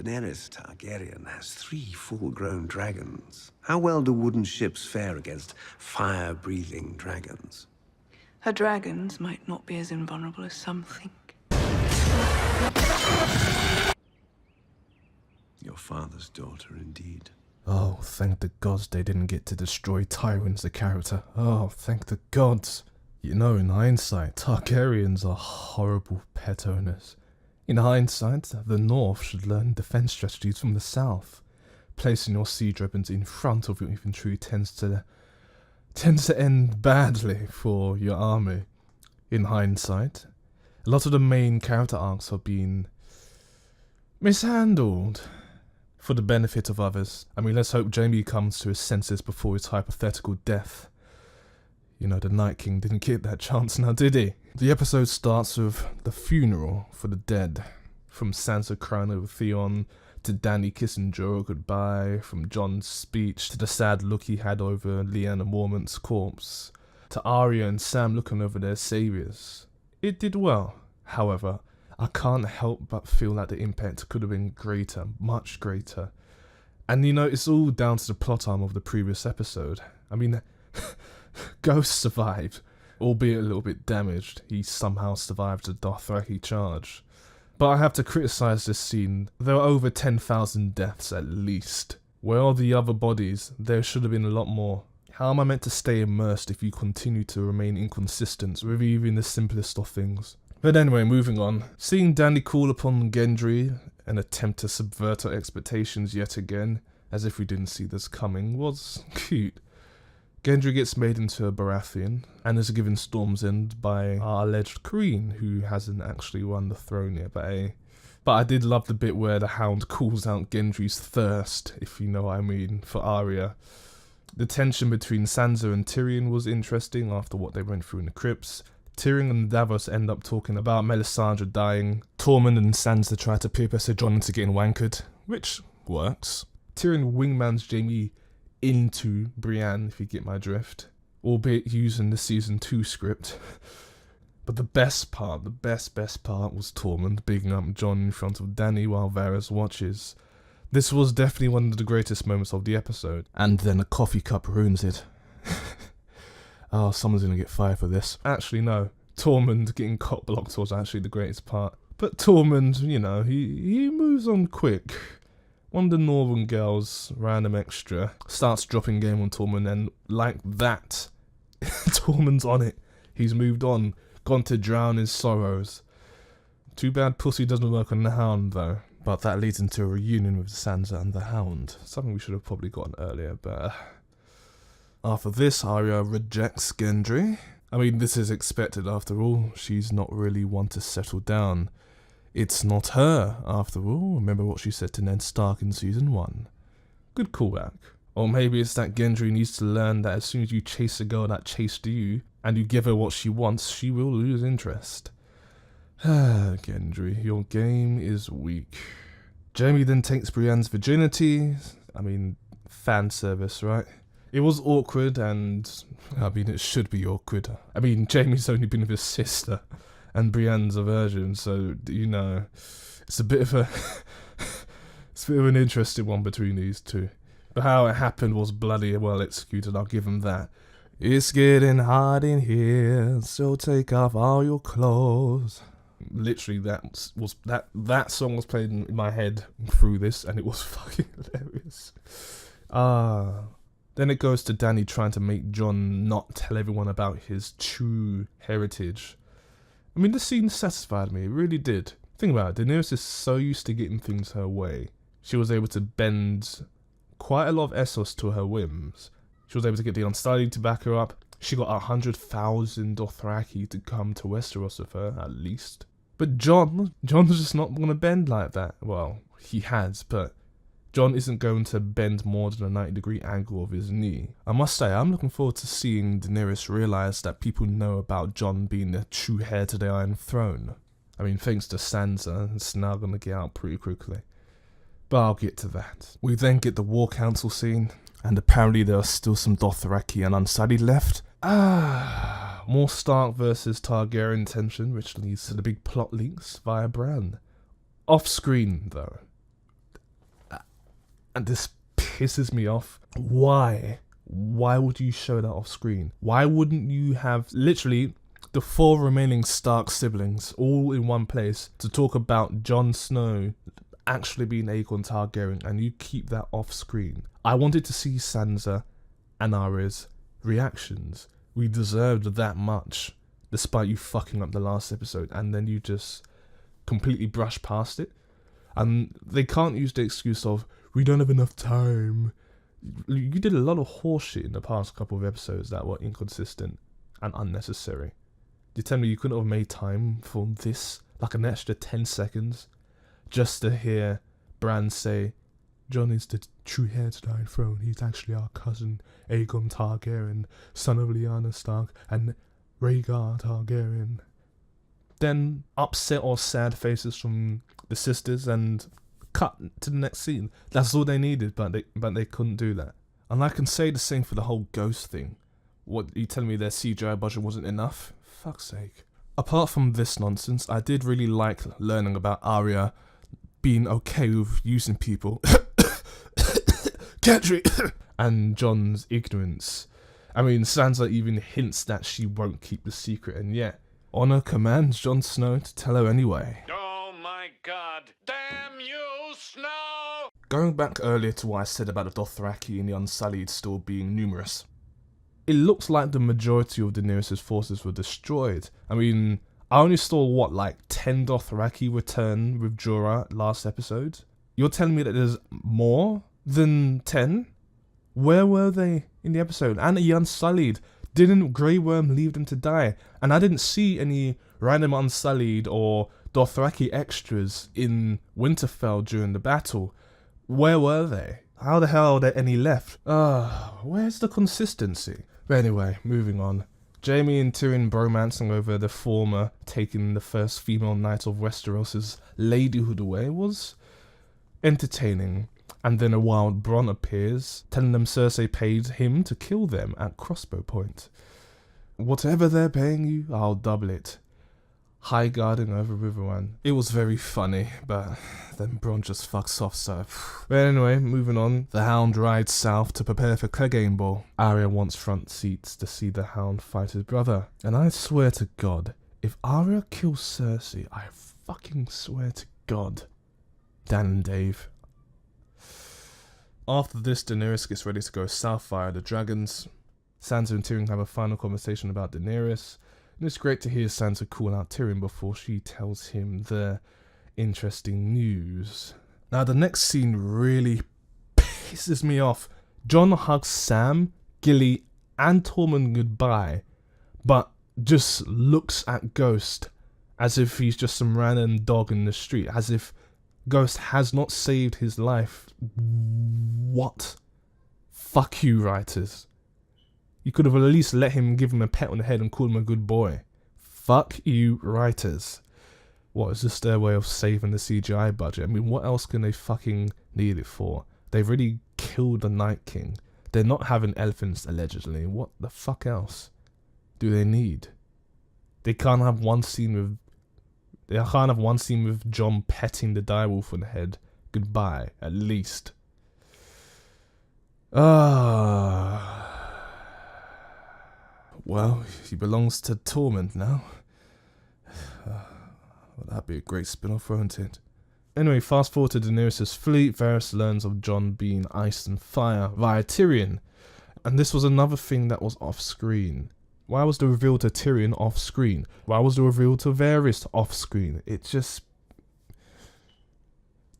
Daenerys Targaryen has 3 full-grown dragons. How well do wooden ships fare against fire-breathing dragons? Her dragons might not be as invulnerable as some think. Your father's daughter, indeed. Oh, thank the gods they didn't get to destroy Tywin's the character. Oh, thank the gods. You know, in hindsight, Targaryens are horrible pet owners. In hindsight, the North should learn defense strategies from the South. Placing your siege weapons in front of your infantry tends to end badly for your army. In hindsight, a lot of the main character arcs are being mishandled for the benefit of others. I mean, let's hope Jaime comes to his senses before his hypothetical death. You know, the Night King didn't get that chance now, did he? The episode starts with the funeral for the dead. From Sansa crying over Theon, to Dany kissing Jorah goodbye, from Jon's speech, to the sad look he had over Lyanna Mormont's corpse, to Arya and Sam looking over their saviours. It did well. However, I can't help but feel like the impact could have been greater, much greater. And you know, it's all down to the plot arm of the previous episode. I mean, Ghost survived, albeit a little bit damaged. He somehow survived the Dothraki charge. But I have to criticise this scene. There are over 10,000 deaths at least. Where are the other bodies? There should have been a lot more. How am I meant to stay immersed if you continue to remain inconsistent with even the simplest of things? But anyway, moving on. Seeing Dany call upon Gendry and attempt to subvert her expectations yet again, as if we didn't see this coming, was cute. Gendry gets made into a Baratheon and is given Storm's End by our alleged queen, who hasn't actually won the throne yet. But I did love the bit where the Hound calls out Gendry's thirst, if you know what I mean, for Arya. The tension between Sansa and Tyrion was interesting after what they went through in the crypts. Tyrion and Davos end up talking about Melisandre dying. Tormund and Sansa try to peer pressure Jon into getting wankered, which works. Tyrion wingmans Jaime into Brienne, if you get my drift, albeit using the season 2 script. But the best part was Tormund bigging up Jon in front of Dany while Varys watches. This was definitely one of the greatest moments of the episode. And then a coffee cup ruins it. Oh, someone's gonna get fired for this. Actually, no. Tormund getting cock blocked was actually the greatest part. But Tormund, you know, he moves on quick. One of the Northern girls, random extra, starts dropping game on Tormund, and like that, Tormund's on it. He's moved on, gone to drown his sorrows. Too bad pussy doesn't work on the Hound, though. But that leads into a reunion with Sansa and the Hound. Something we should have probably gotten earlier, but after this, Arya rejects Gendry. I mean, this is expected after all. She's not really one to settle down. It's not her, after all. Remember what she said to Ned Stark in season 1. Good callback. Or maybe it's that Gendry needs to learn that as soon as you chase a girl that chased you, and you give her what she wants, she will lose interest. Gendry, your game is weak. Jaime then takes Brienne's virginity. I mean, fan service, right? It was awkward, and I mean, it should be awkward. I mean, Jaime's only been with his sister, and Brienne's a virgin, so, you know, it's a bit of an interesting one between these two. But how it happened was bloody well executed, I'll give him that. It's getting hot in here, so take off all your clothes. Literally, that song was played in my head through this, and it was fucking hilarious. Then it goes to Dany trying to make Jon not tell everyone about his true heritage. I mean, this scene satisfied me, it really did. Think about it, Daenerys is so used to getting things her way. She was able to bend quite a lot of Essos to her whims. She was able to get the Unsullied to back her up. She got 100,000 Dothraki to come to Westeros with her, at least. But Jon's just not going to bend like that. Well, he has, but Jon isn't going to bend more than a 90-degree angle of his knee. I must say, I'm looking forward to seeing Daenerys realise that people know about Jon being the true heir to the Iron Throne. I mean, thanks to Sansa, it's now going to get out pretty quickly. But I'll get to that. We then get the War Council scene, and apparently there are still some Dothraki and Unsullied left. More Stark versus Targaryen tension, which leads to the big plot links via Bran. Off screen, though, and this pisses me off. Why? Why would you show that off screen? Why wouldn't you have literally the 4 remaining Stark siblings all in one place to talk about Jon Snow actually being Aegon Targaryen, and you keep that off screen? I wanted to see Sansa and Arya's reactions. We deserved that much, despite you fucking up the last episode, and then you just completely brush past it. And they can't use the excuse of, we don't have enough time. You did a lot of horseshit in the past couple of episodes that were inconsistent and unnecessary. You tell me you couldn't have made time for this, like an extra 10 seconds, just to hear Bran say, Jon is the true heir to the Iron Throne. He's actually our cousin, Aegon Targaryen, son of Lyanna Stark and Rhaegar Targaryen. Then upset or sad faces from the sisters and cut to the next scene. That's all they needed, but they couldn't do that. And I can say the same for the whole ghost thing. What, you telling me their CGI budget wasn't enough? Fuck's sake. Apart from this nonsense, I did really like learning about Arya being okay with using people. Gendry! And Jon's ignorance. I mean, Sansa even hints that she won't keep the secret, and yet Honor commands Jon Snow to tell her anyway. Oh my god, damn you, Snow! Going back earlier to what I said about the Dothraki and the Unsullied still being numerous, it looks like the majority of Daenerys' forces were destroyed. I mean, I only saw, what, like 10 Dothraki return with Jorah last episode? You're telling me that there's more than 10? Where were they in the episode? And the Unsullied. Didn't Grey Worm leave them to die? And I didn't see any random Unsullied or Dothraki extras in Winterfell during the battle. Where were they? How the hell are there any left? Where's the consistency? But anyway, moving on. Jaime and Tyrion bromancing over the former taking the first female knight of Westeros' ladyhood away was entertaining. And then a wild Bronn appears, telling them Cersei paid him to kill them at crossbow point. Whatever they're paying you, I'll double it. High guarding over Riverrun. It was very funny, but then Bronn just fucks off, so... But anyway, moving on. The Hound rides south to prepare for Clegane Ball. Arya wants front seats to see the Hound fight his brother. And I swear to God, if Arya kills Cersei, I fucking swear to God. Dan and Dave. After this, Daenerys gets ready to go south via the dragons. Sansa and Tyrion have a final conversation about Daenerys. And it's great to hear Sansa call out Tyrion before she tells him the interesting news. Now, the next scene really pisses me off. Jon hugs Sam, Gilly, and Tormund goodbye, but just looks at Ghost as if he's just some random dog in the street, as if Ghost has not saved his life. What? Fuck you, writers. You could have at least let him give him a pat on the head and call him a good boy. Fuck you, writers. What, is this their way of saving the CGI budget? I mean, what else can they fucking need it for? They've already killed the Night King. They're not having elephants, allegedly. What the fuck else do they need? They can't have one scene with Jon petting the direwolf on the head. Goodbye, at least. Well, he belongs to Tormund now. Well, that'd be a great spin-off, won't it? Anyway, fast forward to Daenerys' fleet. Varys learns of Jon being ice and fire via Tyrion. And this was another thing that was off-screen. Why was the reveal to Tyrion off-screen? Why was the reveal to Varys off-screen? It just...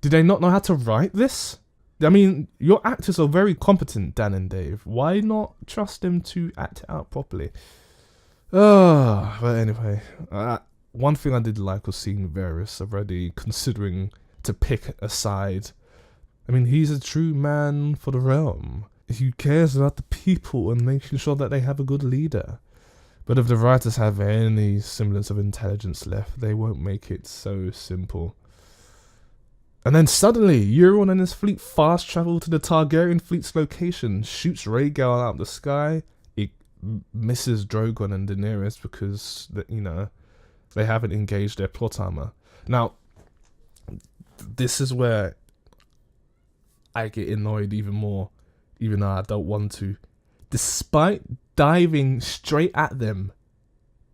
Did they not know how to write this? I mean, your actors are very competent, Dan and Dave. Why not trust them to act it out properly? But anyway, one thing I did like was seeing Varys already considering to pick a side. I mean, he's a true man for the realm. He cares about the people and making sure that they have a good leader. But if the writers have any semblance of intelligence left, they won't make it so simple. And then suddenly, Euron and his fleet fast travel to the Targaryen fleet's location, shoots Rhaegar out of the sky. It misses Drogon and Daenerys because, they haven't engaged their plot armor. Now, this is where I get annoyed even more, even though I don't want to. Despite diving straight at them,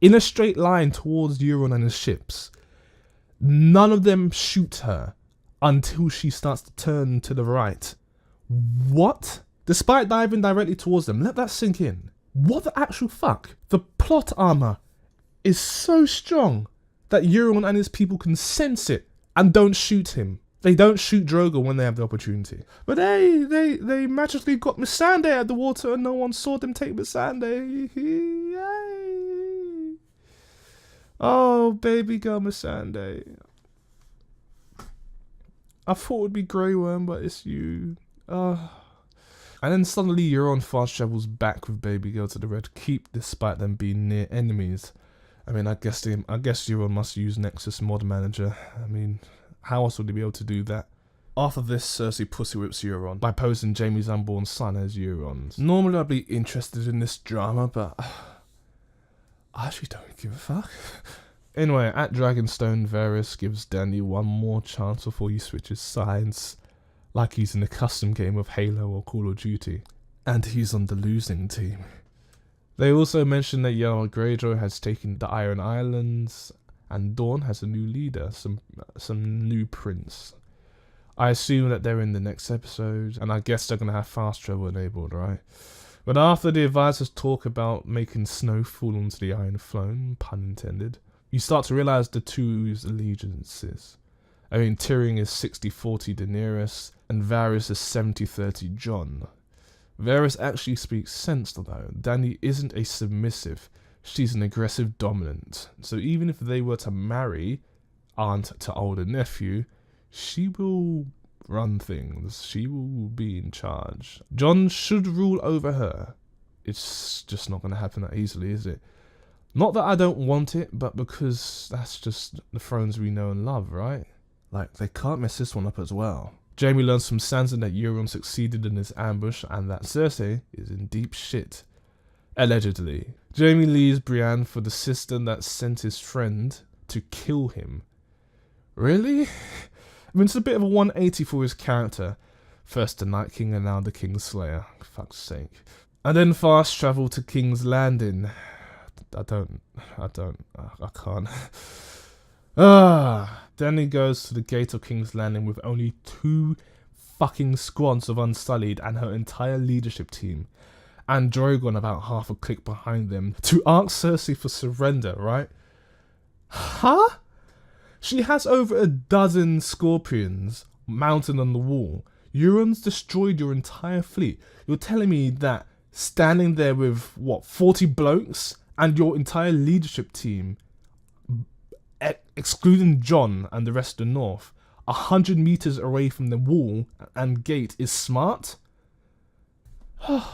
in a straight line towards Euron and his ships, none of them shoot her until she starts to turn to the right. What? Despite diving directly towards them, let that sink in. What the actual fuck? The plot armor is so strong that Euron and his people can sense it and don't shoot him. They don't shoot Drogo when they have the opportunity. But they magically got missandei out of the water and no one saw them take missandei. Yay. Oh, baby girl missandei. I thought it would be Grey Worm, but it's you. And then suddenly Euron fast travels back with baby girl to the Red Keep despite them being near enemies. I mean, I guess Euron must use Nexus Mod Manager. I mean, how else would he be able to do that? After this, Cersei pussy whips Euron by posing Jaime's unborn son as Euron's. Normally I'd be interested in this drama, but I actually don't give a fuck. Anyway, at Dragonstone, Varys gives Dany one more chance before he switches sides, like he's in a custom game of Halo or Call of Duty, and he's on the losing team. They also mention that Jarl Greyjoy has taken the Iron Islands, and Dorne has a new leader, some new prince. I assume that they're in the next episode, and I guess they're going to have fast travel enabled, right? But after the advisors talk about making snow fall onto the Iron Throne, pun intended, you start to realise the two's allegiances. I mean, Tyrion is 60-40 Daenerys, and Varys is 70-30 Jon. Varys actually speaks sense though. Dany isn't a submissive, she's an aggressive dominant. So even if they were to marry aunt to older nephew, she will run things, she will be in charge. Jon should rule over her. It's just not going to happen that easily, is it? Not that I don't want it, but because that's just the thrones we know and love, right? Like, they can't mess this one up as well. Jaime learns from Sansa that Euron succeeded in his ambush and that Cersei is in deep shit. Allegedly. Jaime leaves Brienne for the sister that sent his friend to kill him. Really? I mean, it's a bit of a 180 for his character. First the Night King and now the Kingslayer. Fuck's sake. And then fast travel to King's Landing. I can't. Dany goes to the gate of King's Landing with only 2 fucking squads of Unsullied and her entire leadership team, and Drogon about half a click behind them, to ask Cersei for surrender, right? Huh? She has over a dozen scorpions mounted on the wall. Euron's destroyed your entire fleet. You're telling me that standing there with, 40 blokes and your entire leadership team, excluding Jon and the rest of the North, 100 meters away from the wall and gate is smart? Well,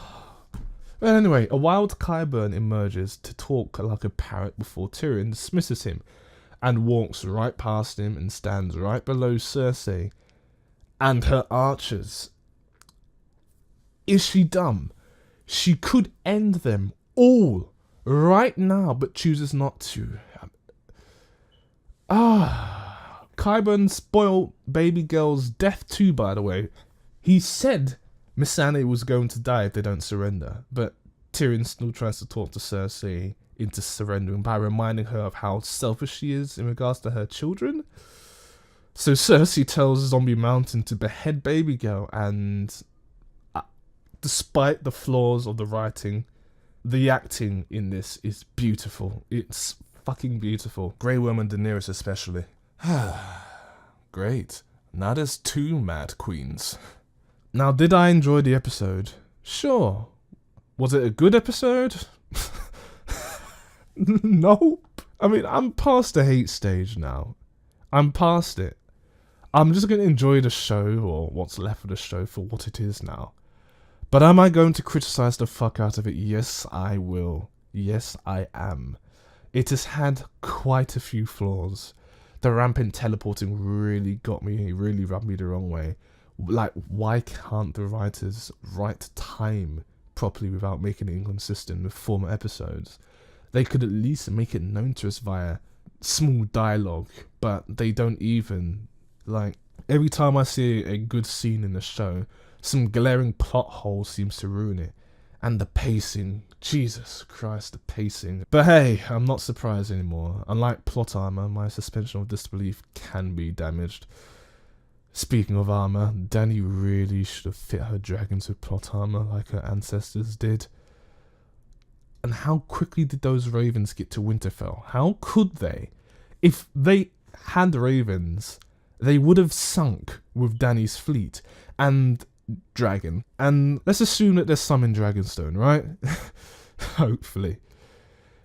anyway, a wild Qyburn emerges to talk like a parrot before Tyrion dismisses him and walks right past him and stands right below Cersei and her archers. Is she dumb? She could end them all right now, but chooses not to. Qyburn spoiled baby girl's death too, by the way. He said missandei was going to die if they don't surrender, but Tyrion still tries to talk to Cersei into surrendering by reminding her of how selfish she is in regards to her children. So Cersei tells Zombie Mountain to behead baby girl, and despite the flaws of the writing, the acting in this is beautiful. It's fucking beautiful. Grey Worm and Daenerys especially. Great. Now there's 2 mad queens. Now, did I enjoy the episode? Sure. Was it a good episode? Nope. I mean, I'm past the hate stage now. I'm past it. I'm just going to enjoy the show, or what's left of the show, for what it is now. But am I going to criticize the fuck out of it? Yes, I will. Yes, I am. It has had quite a few flaws. The rampant teleporting really got me, it really rubbed me the wrong way. Like, why can't the writers write time properly without making it inconsistent with former episodes? They could at least make it known to us via small dialogue, but they don't even, like, Every time I see a good scene in the show, some glaring plot hole seems to ruin it. And the pacing, Jesus Christ, the pacing. But hey, I'm not surprised anymore. Unlike plot armor, my suspension of disbelief can be damaged. Speaking of armor, Dany really should have fit her dragons with plot armor like her ancestors did. And how quickly did those ravens get to Winterfell? How could they? If they had ravens, they would have sunk with Dany's fleet and dragon. And let's assume that there's some in Dragonstone, right? Hopefully.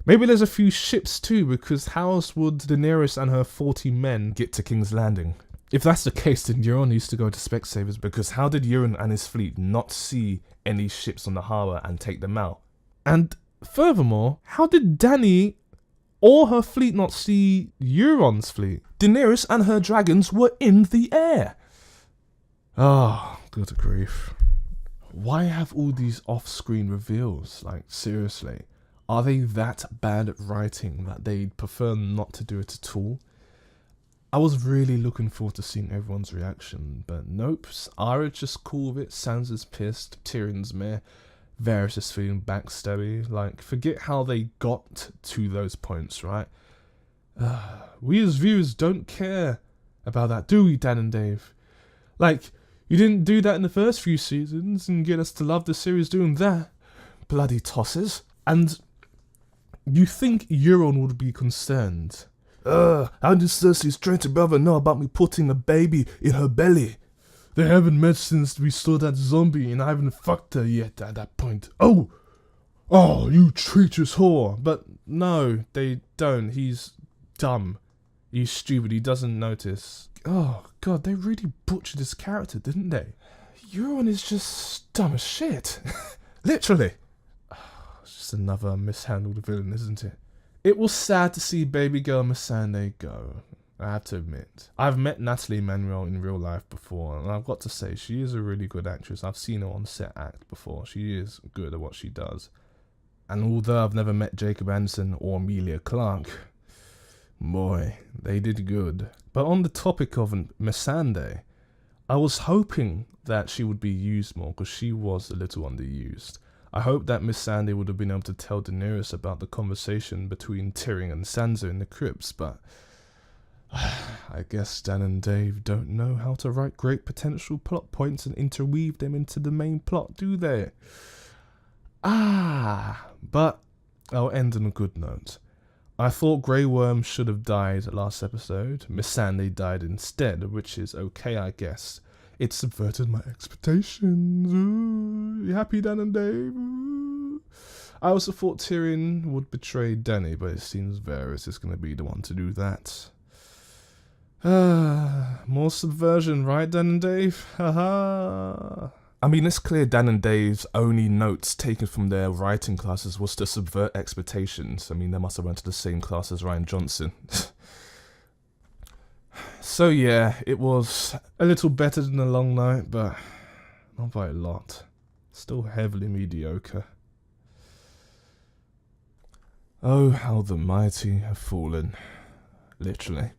Maybe there's a few ships too, because how else would Daenerys and her 40 men get to King's Landing? If that's the case, then Euron needs to go to Specsavers, because how did Euron and his fleet not see any ships on the harbour and take them out? And furthermore, how did Dany or her fleet not see Euron's fleet? Daenerys and her dragons were in the air. Oh, good grief. Why have all these off-screen reveals? Like, seriously. Are they that bad at writing that they'd prefer not to do it at all? I was really looking forward to seeing everyone's reaction, but nope. Arya's just cool with it, Sansa's pissed, Tyrion's meh, Varys is feeling backstabby. Like, forget how they got to those points, right? We as viewers don't care about that, do we, Dan and Dave? Like, you didn't do that in the first few seasons and get us to love the series doing that. Bloody tosses. And you think Euron would be concerned? How did Cersei's traitor brother know about me putting a baby in her belly? They haven't met since we saw that zombie and I haven't fucked her yet at that point. Oh, you treacherous whore. But no, they don't. He's dumb. He's stupid. He doesn't notice. Oh, God, they really butchered his character, didn't they? Euron is just dumb as shit. Literally. It's just another mishandled villain, isn't it? It was sad to see baby girl Missandei go, I have to admit. I've met Natalie Emmanuel in real life before, and I've got to say, she is a really good actress. I've seen her on set act before. She is good at what she does. And although I've never met Jacob Anderson or Emilia Clarke, boy, they did good. But on the topic of Missandei, I was hoping that she would be used more, because she was a little underused. I hope that Missandei would have been able to tell Daenerys about the conversation between Tyrion and Sansa in the crypts, but I guess Dan and Dave don't know how to write great potential plot points and interweave them into the main plot, do they? But I'll end on a good note. I thought Grey Worm should have died last episode. Missandei died instead, which is okay, I guess. It subverted my expectations. Ooh, you happy, Dan and Dave? Ooh. I also thought Tyrion would betray Dany, but it seems Varys is going to be the one to do that. More subversion, right, Dan and Dave? Haha. I mean, it's clear Dan and Dave's only notes taken from their writing classes was to subvert expectations. I mean, they must have went to the same class as Ryan Johnson. So yeah, it was a little better than a long night, but not by a lot. Still heavily mediocre. Oh, how the mighty have fallen. Literally.